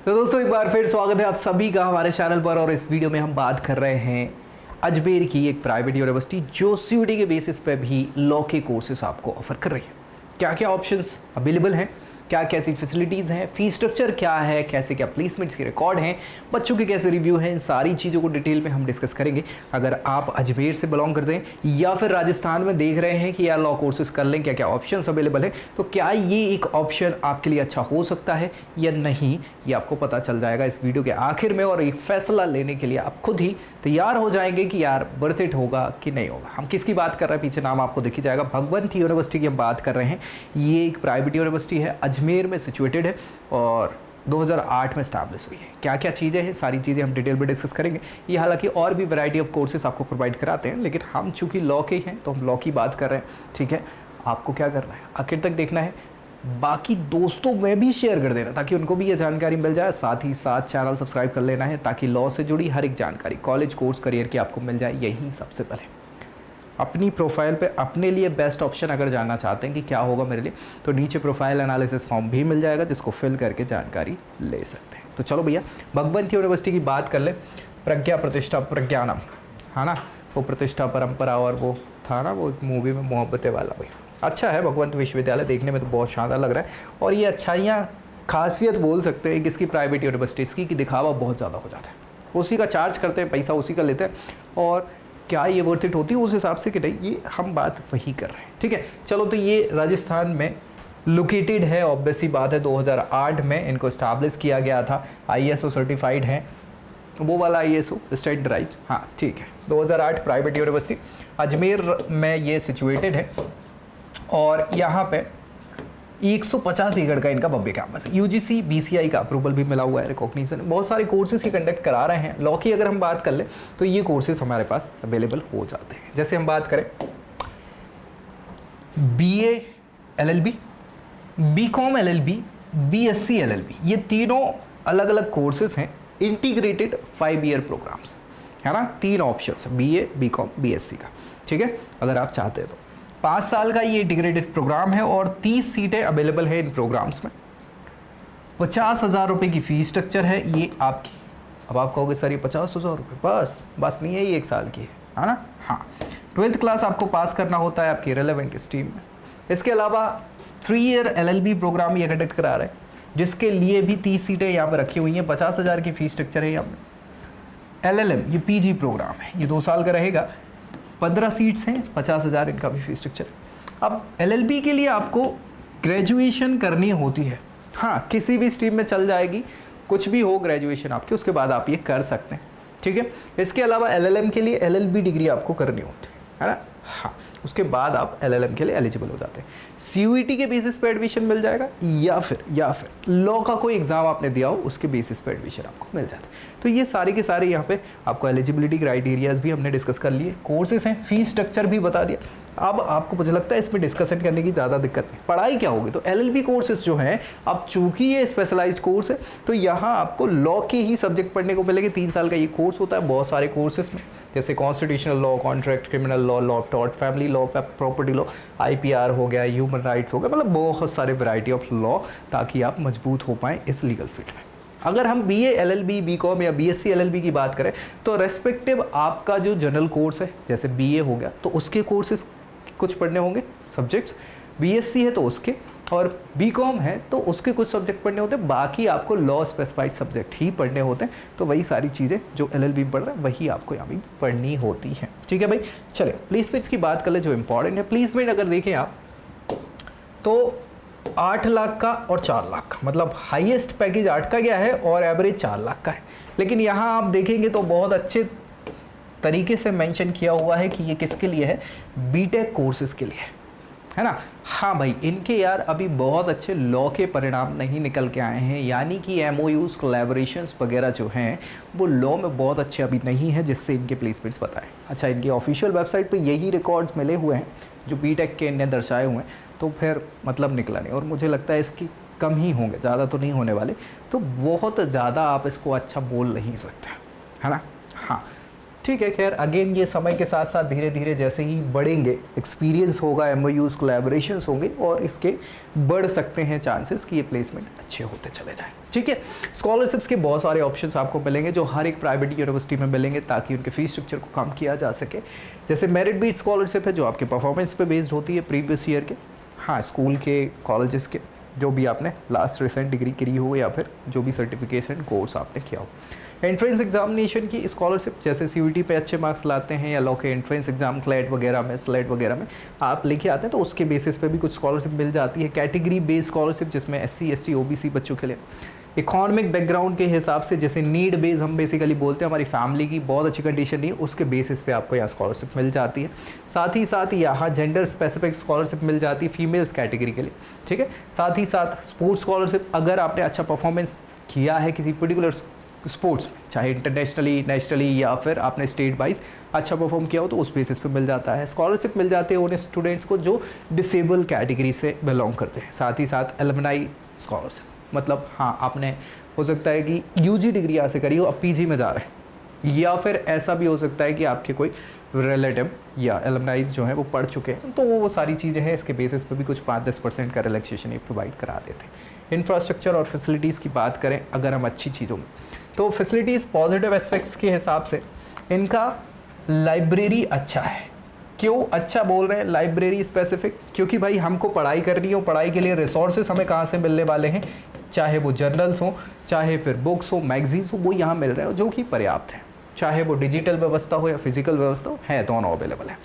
तो दोस्तों एक बार फिर स्वागत है आप सभी का हमारे चैनल पर। और इस वीडियो में हम बात कर रहे हैं अजमेर की एक प्राइवेट यूनिवर्सिटी जो सीयूईटी के बेसिस पे भी लॉ के कोर्सेज आपको ऑफर कर रही है। क्या क्या ऑप्शंस अवेलेबल हैं, क्या कैसी फैसिलिटीज़ हैं, फी स्ट्रक्चर क्या है, कैसे क्या प्लेसमेंट्स के रिकॉर्ड हैं, बच्चों के कैसे रिव्यू हैं, इन सारी चीज़ों को डिटेल में हम डिस्कस करेंगे। अगर आप अजमेर से बिलोंग करते हैं या फिर राजस्थान में देख रहे हैं कि यार लॉ कोर्सेज कर लें, क्या क्या ऑप्शंस अवेलेबल है, तो क्या ये एक ऑप्शन आपके लिए अच्छा हो सकता है या नहीं, ये आपको पता चल जाएगा इस वीडियो के आखिर में। और एक फैसला लेने के लिए आप खुद ही तैयार हो जाएंगे कि यार वर्थ इट होगा कि नहीं होगा। हम किसकी बात कर रहे हैं, पीछे नाम आपको दिख ही जाएगा, भगवंत यूनिवर्सिटी की हम बात कर रहे हैं। ये एक प्राइवेट यूनिवर्सिटी है, अजमेर में सिचुएटेड है और 2008 में स्टैब्लिश हुई है। क्या क्या चीज़ें हैं, सारी चीज़ें हम डिटेल में डिस्कस करेंगे। ये हालांकि और भी वैरायटी ऑफ कोर्सेज आपको प्रोवाइड कराते हैं, लेकिन हम चूंकि लॉ के ही हैं तो हम लॉ की बात कर रहे हैं। ठीक है, आपको क्या करना है, आखिर तक देखना है, बाकी दोस्तों में भी शेयर कर देना ताकि उनको भी ये जानकारी मिल जाए। साथ ही साथ चैनल सब्सक्राइब कर लेना है ताकि लॉ से जुड़ी हर एक जानकारी कॉलेज कोर्स करियर की आपको मिल जाए। यही सबसे पहले अपनी प्रोफाइल पे अपने लिए बेस्ट ऑप्शन अगर जानना चाहते हैं कि क्या होगा मेरे लिए, तो नीचे प्रोफाइल एनालिसिस फॉर्म भी मिल जाएगा जिसको फिल करके जानकारी ले सकते हैं। तो चलो भैया भगवंत यूनिवर्सिटी की बात कर ले। प्रज्ञा प्रतिष्ठा प्रज्ञानम, है ना, वो प्रतिष्ठा परंपरा और वो था ना वो एक मूवी में मोहब्बतें वाला। भाई अच्छा है भगवंत विश्वविद्यालय, देखने में तो बहुत शानदार लग रहा है। और ये अच्छाइयाँ खासियत बोल सकते हैं किसकी, प्राइवेट यूनिवर्सिटीज़ की, कि दिखावा बहुत ज़्यादा हो जाता है, उसी का चार्ज करते हैं, पैसा उसी का लेते हैं। और क्या ये वर्थ इट होती है उस हिसाब से कि नहीं, ये हम बात वही कर रहे हैं। ठीक है, चलो तो ये राजस्थान में लोकेटेड है, ऑब्वियस सी बात है। 2008 में इनको इस्टेब्लिश किया गया था, ISO सर्टिफाइड है, वो वाला ISO स्टैंडर्डाइज्ड। हाँ ठीक है, 2008 प्राइवेट यूनिवर्सिटी अजमेर में ये सिचुएटेड है। और यहाँ पे 150 एकड़ का इनका भव्य कैंपस है। UGC BCI का अप्रूवल भी मिला हुआ है, रिकॉग्निशन। बहुत सारे कोर्सेज ही कंडक्ट करा रहे हैं। लॉ की अगर हम बात कर ले तो ये कोर्सेज हमारे पास अवेलेबल हो जाते हैं। जैसे हम बात करें BA LLB, BCom LLB, BSc LLB, ये तीनों अलग अलग कोर्सेज हैं, इंटीग्रेटेड 5 ईयर प्रोग्राम्स, है ना। 3 ऑप्शन है, BA BCom BSc का। ठीक है, अगर आप चाहते हैं तो 5 साल का ये इंटीग्रेटेड प्रोग्राम है और 30 सीटें अवेलेबल है इन प्रोग्राम्स में। 50,000 रुपये की फ़ी स्ट्रक्चर है ये आपकी। अब आप कहोगे सर ये 50,000 रुपये बस नहीं है, ये 1 साल की है ना। हाँ, 12th क्लास आपको पास करना होता है आपकी रेलेवेंट स्ट्रीम में। इसके अलावा 3 ईयर LLB प्रोग्राम ये कंडक्ट करा रहे हैं, जिसके लिए भी 30 सीटें यहाँ पर रखी हुई हैं। 50,000 की फ़ी स्ट्रक्चर है यहाँ पर। LLM ये PG प्रोग्राम है, ये 2 साल का रहेगा, 15 सीट्स हैं, 50,000 इनका भी फी स्ट्रक्चर। अब LLB के लिए आपको ग्रेजुएशन करनी होती है। हाँ, किसी भी स्ट्रीम में चल जाएगी, कुछ भी हो ग्रेजुएशन आपकी, उसके बाद आप ये कर सकते हैं। ठीक है, इसके अलावा LLM के लिए LLB डिग्री आपको करनी होती है ना। हाँ, उसके बाद आप LLM के लिए एलिजिबल हो जाते हैं। CUET के बेसिस पे एडमिशन मिल जाएगा या फिर लॉ का कोई एग्जाम आपने दिया हो उसके बेसिस पे एडमिशन आपको मिल जाता है। तो ये सारे के सारे यहाँ पे आपको एलिजिबिलिटी क्राइटेरियाज भी हमने डिस्कस कर लिए, कोर्सेज हैं, फीस स्ट्रक्चर भी बता दिया। अब आपको मुझे लगता है इसमें डिस्कशन करने की ज़्यादा दिक्कत नहीं। पढ़ाई क्या होगी, तो LLB कोर्सेज जो हैं, अब चूंकि ये स्पेशलाइज्ड कोर्स है तो यहाँ आपको लॉ के ही सब्जेक्ट पढ़ने को मिलेंगे। 3 साल का ये कोर्स होता है। बहुत सारे कोर्सेज में जैसे constitutional law, contract, criminal law, law tort, family law, property law, IPR हो गया, ह्यूमन राइट्स हो गया, मतलब बहुत सारे वैरायटी ऑफ लॉ, ताकि आप मजबूत हो पाएँ इस लीगल फील्ड में। अगर हम BA LLB BCom या BSc LLB की बात करें तो रेस्पेक्टिव आपका जो जनरल कोर्स है, जैसे BA हो गया तो उसके कोर्सेज कुछ पढ़ने होंगे सब्जेक्ट्स, BSc है तो उसके, और BCom है तो उसके कुछ सब्जेक्ट पढ़ने होते हैं। बाकी आपको लॉ स्पेसिफाइड सब्जेक्ट ही पढ़ने होते हैं। तो वही सारी चीज़ें जो LLB में पढ़ रहे हैं वही आपको यहाँ भी पढ़नी होती हैं। ठीक है भाई, चले प्लेसमेंट्स की बात कर ले जो इंपॉर्टेंट है। प्लेसमेंट अगर देखें आप तो 8 लाख का और 4 लाख का, मतलब हाईएस्ट पैकेज 8 का गया है और एवरेज 4 लाख का है। लेकिन यहाँ आप देखेंगे तो बहुत अच्छे तरीके से मेंशन किया हुआ है कि ये किसके लिए है, BTech कोर्सेज के लिए, है ना। हाँ भाई, इनके यार अभी बहुत अच्छे लॉ के परिणाम नहीं निकल के आए हैं, यानी कि MOUs कोलैबोरेशंस वगैरह जो हैं वो लॉ में बहुत अच्छे अभी नहीं है, जिससे इनके प्लेसमेंट्स बताएं। अच्छा, इनकी ऑफिशियल वेबसाइट पे यही रिकॉर्ड्स मिले हुए हैं जो BTech के इनने दर्शाए हुए हैं, तो फिर मतलब निकला नहीं। और मुझे लगता है इसकी कम ही होंगे, ज़्यादा तो नहीं होने वाले, तो बहुत ज़्यादा आप इसको अच्छा बोल नहीं सकते, है ना। हाँ ठीक है। खैर अगेन ये समय के साथ साथ धीरे धीरे जैसे ही बढ़ेंगे, एक्सपीरियंस होगा, MOUs कोलैबोरेशंस होंगे और इसके बढ़ सकते हैं चांसेस कि ये प्लेसमेंट अच्छे होते चले जाएं। ठीक है। स्कॉलरशिप्स के बहुत सारे ऑप्शंस आपको मिलेंगे जो हर एक प्राइवेट यूनिवर्सिटी में मिलेंगे ताकि उनके फीस स्ट्रक्चर को कम किया जा सके। जैसे मेरिट बेस्ड स्कॉलरशिप है जो आपके परफॉर्मेंस पे बेस्ड होती है प्रीवियस ईयर के, हाँ स्कूल के, कॉलेजेस के, जो भी आपने लास्ट रिसेंट डिग्री करी हो या फिर जो भी सर्टिफिकेशन कोर्स आपने किया हो। एंट्रेंस एग्जामिनेशन की स्कॉलरशिप, जैसे CUET पे अच्छे मार्क्स लाते हैं या लॉ के एंट्रेंस एग्जाम क्लैट वगैरह में, स्लेट वगैरह में आप लेके आते हैं तो उसके बेसिस पे भी कुछ स्कॉलरशिप मिल जाती है। कैटेगरी बेस्ड स्कॉलरशिप जिसमें SC ST OBC बच्चों के लिए इकोनॉमिक बैकग्राउंड के हिसाब से, जैसे नीड बेस हम बेसिकली बोलते हैं, हमारी फैमिली की बहुत अच्छी कंडीशन नहीं है उसके बेसिस पे आपको यहाँ स्कॉलरशिप मिल जाती है। साथ ही साथ यहाँ जेंडर स्पेसिफिक स्कॉलरशिप मिल जाती है फीमेल्स कैटेगरी के लिए। ठीक है। साथ ही साथ स्पोर्ट्स स्कॉलरशिप, अगर आपने अच्छा परफॉर्मेंस किया है किसी पर्टिकुलर स्पोर्ट्स में, चाहे इंटरनेशनली, नेशनली या फिर आपने स्टेट वाइज अच्छा परफॉर्म किया हो तो उस बेसिस पे मिल जाता है। स्कॉलरशिप मिल जाते हैं उन स्टूडेंट्स को जो डिसेबल कैटेगरी से बिलोंग करते हैं। साथ ही साथ एलुमनाई स्कॉलरशिप, मतलब हाँ आपने हो सकता है कि UG डिग्री यहाँ से करी हो, अब PG में जा रहे हैं, या फिर ऐसा भी हो सकता है कि आपके कोई रिलेटिव या एलुमनाइज जो है वो पढ़ चुके हैं, तो वो सारी चीज़ें हैं, इसके बेसिस पे भी कुछ 5-10% का रिलैक्सेशन ये प्रोवाइड करा देते हैं। इंफ्रास्ट्रक्चर और फैसिलिटीज़ की बात करें अगर हम अच्छी चीज़ों में, तो फैसिलिटीज़ पॉजिटिव एस्पेक्ट्स के हिसाब से इनका लाइब्रेरी अच्छा है। क्यों अच्छा बोल रहे हैं लाइब्रेरी स्पेसिफिक? क्योंकि भाई हमको पढ़ाई करनी हो, पढ़ाई के लिए रिसोर्सेज हमें कहाँ से मिलने वाले हैं, चाहे वो जर्नल्स हो, चाहे फिर बुक्स हो, मैगजीन्स हो, वो यहाँ मिल रहे हो जो कि पर्याप्त है। चाहे वो डिजिटल व्यवस्था हो या फिजिकल व्यवस्था हो, है दोनों अवेलेबल है।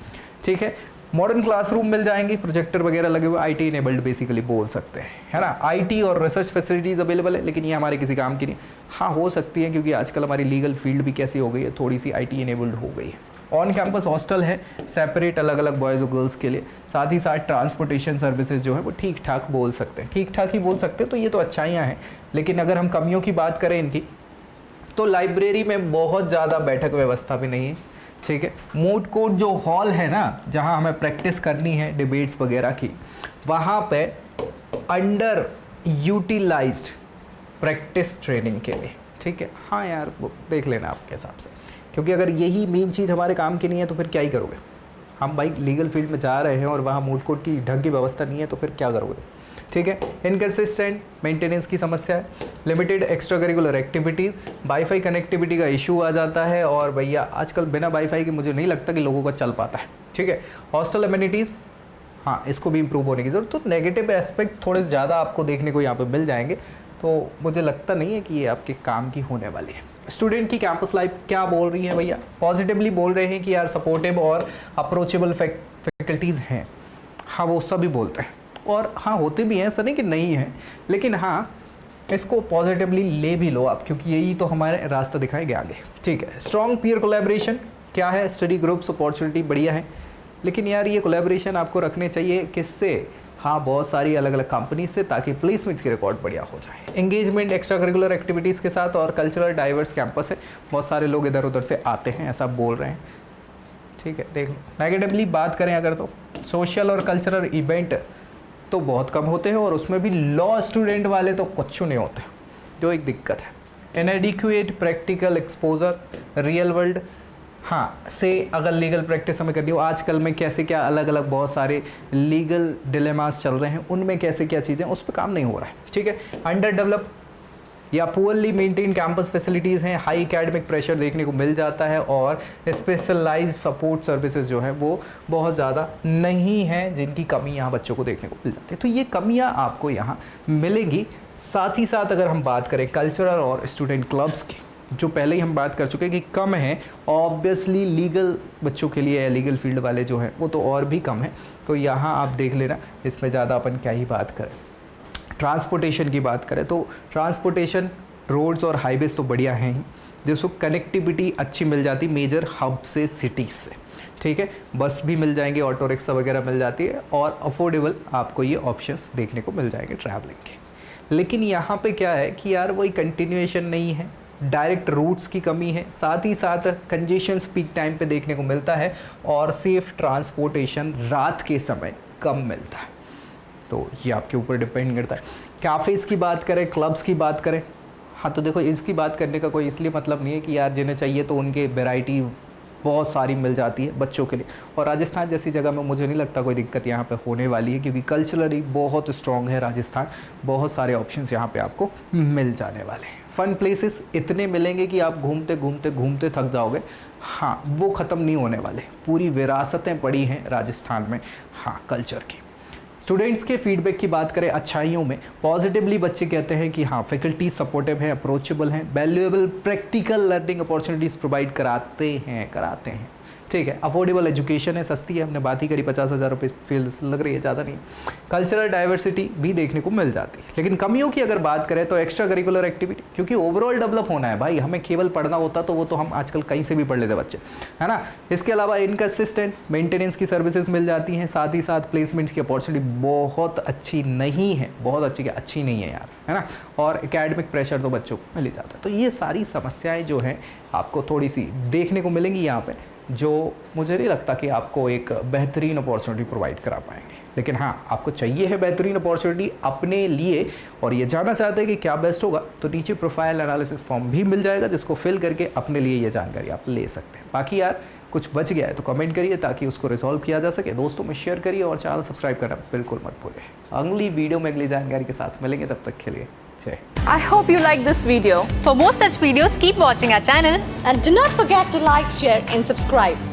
ठीक है। मॉडर्न क्लासरूम मिल जाएंगे, प्रोजेक्टर वगैरह लगे हुए, IT इनेबल्ड बेसिकली बोल सकते हैं, है ना। IT और रिसर्च फैसिलिटीज़ अवेलेबल है, लेकिन ये हमारे किसी काम की नहीं। हाँ हो सकती है क्योंकि आजकल हमारी लीगल फील्ड भी कैसी हो गई है, थोड़ी सी IT इनेबल्ड हो गई है। ऑन कैंपस हॉस्टल है सेपरेट, अलग अलग बॉयज़ और गर्ल्स के लिए। साथ ही साथ ट्रांसपोर्टेशन सर्विसेज जो है वो ठीक ठाक बोल सकते हैं, ठीक ठाक ही बोल सकते हैं, तो ये तो अच्छाइयाँ हैं। लेकिन अगर हम कमियों की बात करें इनकी, तो लाइब्रेरी में बहुत ज़्यादा बैठक व्यवस्था भी नहीं है। ठीक है। मूड कोर्ट जो हॉल है ना, जहाँ हमें प्रैक्टिस करनी है डिबेट्स वगैरह की, वहाँ पे अंडर यूटिलाइज्ड प्रैक्टिस ट्रेनिंग के लिए। ठीक है। हाँ यार वो देख लेना आपके हिसाब से, क्योंकि अगर यही मेन चीज़ हमारे काम की नहीं है तो फिर क्या ही करोगे। हम भाई लीगल फील्ड में जा रहे हैं और वहाँ मूड कोर्ट की ढंग की व्यवस्था नहीं है तो फिर क्या करोगे। ठीक है। इनकन्सिस्टेंट मेंटेनेंस की समस्या है, limited extra curricular activities, wifi connectivity का इशू आ जाता है, और भैया आजकल बिना वाईफाई के मुझे नहीं लगता कि लोगों का चल पाता है। ठीक है। हॉस्टल एमिनिटीज़, हाँ इसको भी इम्प्रूव होने की जरूरत। तो नेगेटिव एस्पेक्ट थोड़े ज़्यादा आपको देखने को यहाँ पे मिल जाएंगे, तो मुझे लगता नहीं है कि ये आपके काम की होने वाली है। स्टूडेंट की कैंपस लाइफ क्या बोल रही है भैया? पॉजिटिवली बोल रहे हैं कि यार सपोर्टिव और अप्रोचेबल फैकल्टीज़ हैं। हाँ वो सभी बोलते हैं, और हाँ होते भी हैं, ऐसा नहीं कि नहीं है, लेकिन हाँ इसको पॉजिटिवली ले भी लो आप, क्योंकि यही तो हमारे रास्ता दिखाएंगे आगे। ठीक है। स्ट्रॉन्ग पीयर कोलैबोरेशन क्या है? स्टडी ग्रुप्स अपॉर्चुनिटी बढ़िया है, लेकिन यार ये कोलैबोरेशन आपको रखने चाहिए किससे? हाँ बहुत सारी अलग अलग कंपनी से, ताकि प्लेसमेंट्स की रिकॉर्ड बढ़िया हो जाए। एंगेजमेंट एक्स्ट्रा करिकुलर एक्टिविटीज़ के साथ, और कल्चरल डाइवर्स कैंपस है, बहुत सारे लोग इधर उधर से आते हैं ऐसा बोल रहे हैं। ठीक है। देख लो। नेगेटिवली बात करें अगर, तो सोशल और कल्चरल इवेंट तो बहुत कम होते हैं, और उसमें भी लॉ स्टूडेंट वाले तो कुछ नहीं होते, जो एक दिक्कत है। इनएडिक्वेट प्रैक्टिकल एक्सपोजर, रियल वर्ल्ड हाँ से अगर लीगल प्रैक्टिस हमें करनी हो, आजकल में कैसे क्या अलग अलग बहुत सारे लीगल डिलेमास चल रहे हैं, उनमें कैसे क्या चीज़ें, उस पर काम नहीं हो रहा है। ठीक है। अंडर डेवलप या पुअरली मेंटेन कैंपस फैसिलिटीज़ हैं, हाई एकेडमिक प्रेशर देखने को मिल जाता है, और स्पेशलाइज्ड सपोर्ट सर्विसेज जो है वो बहुत ज़्यादा नहीं हैं, जिनकी कमी यहाँ बच्चों को देखने को मिल जाती है। तो ये कमियाँ आपको यहाँ मिलेंगी। साथ ही साथ अगर हम बात करें कल्चरल और स्टूडेंट क्लब्स की, जो पहले ही हम बात कर चुके हैं कि कम है, ऑब्वियसली लीगल बच्चों के लिए या लीगल फील्ड वाले जो हैं वो तो और भी कम है, तो यहाँ आप देख लेना, इसमें ज़्यादा अपन क्या ही बात करें। ट्रांसपोर्टेशन की बात करें तो ट्रांसपोर्टेशन रोड्स और हाईवेज तो बढ़िया हैं ही, जिसको कनेक्टिविटी अच्छी मिल जाती मेजर हब से, सिटीज़ से। ठीक है। बस भी मिल जाएंगे, ऑटो रिक्शा वगैरह मिल जाती है, और अफोर्डेबल आपको ये ऑप्शंस देखने को मिल जाएंगे ट्रैवलिंग के। लेकिन यहाँ पे क्या है कि यार वही कंटिन्यूएशन नहीं है, डायरेक्ट रूट्स की कमी है, साथ ही साथ कंजेशन पीक टाइम पे देखने को मिलता है, और सेफ ट्रांसपोर्टेशन रात के समय कम मिलता है। तो ये आपके ऊपर डिपेंड करता है। कैफ़ेज़ की बात करें, क्लब्स की बात करें, हाँ तो देखो इसकी बात करने का कोई इसलिए मतलब नहीं है कि यार जिन्हें चाहिए तो उनके वैरायटी बहुत सारी मिल जाती है बच्चों के लिए। और राजस्थान जैसी जगह में मुझे नहीं लगता कोई दिक्कत यहाँ पे होने वाली है, क्योंकि कल्चरली बहुत स्ट्रॉन्ग है राजस्थान। बहुत सारे ऑप्शंस यहाँ पे आपको मिल जाने वाले हैं। फ़न प्लेसेस इतने मिलेंगे कि आप घूमते घूमते घूमते थक जाओगे। हाँ, वो ख़त्म नहीं होने वाले, पूरी विरासतें पड़ी हैं राजस्थान में हाँ कल्चर की। स्टूडेंट्स के फीडबैक की बात करें अच्छाइयों में, पॉजिटिवली बच्चे कहते हैं कि हाँ फैकल्टी सपोर्टिव है, अप्रोचेबल हैं, valuable practical learning opportunities provide कराते हैं। ठीक है, अफोर्डेबल एजुकेशन है, सस्ती है, हमने बात ही करी, 50,000 रुपये फीस लग रही है, ज़्यादा नहीं। कल्चरल डाइवर्सिटी भी देखने को मिल जाती है। लेकिन कमियों की अगर बात करें तो एक्स्ट्रा करिकुलर एक्टिविटी, क्योंकि ओवरऑल डेवलप होना है भाई, हमें केवल पढ़ना होता तो वो तो हम आजकल कहीं से भी पढ़ लेते बच्चे, है ना। इसके अलावा इनकन्सिस्टेंट मेंटेनेंस की सर्विसेज मिल जाती हैं, साथ ही साथ प्लेसमेंट्स की अपॉर्चुनिटी बहुत अच्छी नहीं है, बहुत अच्छी नहीं है यार, है ना। और एकेडमिक प्रेशर तो बच्चों को मिल ही जाता है। तो ये सारी समस्याएँ जो हैं आपको थोड़ी सी देखने को मिलेंगी यहाँ पर, जो मुझे नहीं लगता कि आपको एक बेहतरीन अपॉर्चुनिटी प्रोवाइड करा पाएंगे। लेकिन हाँ, आपको चाहिए है बेहतरीन अपॉर्चुनिटी अपने लिए और ये जानना चाहते हैं कि क्या बेस्ट होगा, तो नीचे प्रोफाइल एनालिसिस फॉर्म भी मिल जाएगा, जिसको फिल करके अपने लिए ये जानकारी आप ले सकते हैं। बाकी यार कुछ बच गया है तो कमेंट करिए ताकि उसको रिजॉल्व किया जा सके। दोस्तों में शेयर करिए और चैनल सब्सक्राइब करना बिल्कुल मत भूलिए। अगली वीडियो में अगली जानकारी के साथ मिलेंगे, तब तक के लिए जय। I hope you like this video. For more such videos, keep watching our channel. And do not forget to like, share and subscribe.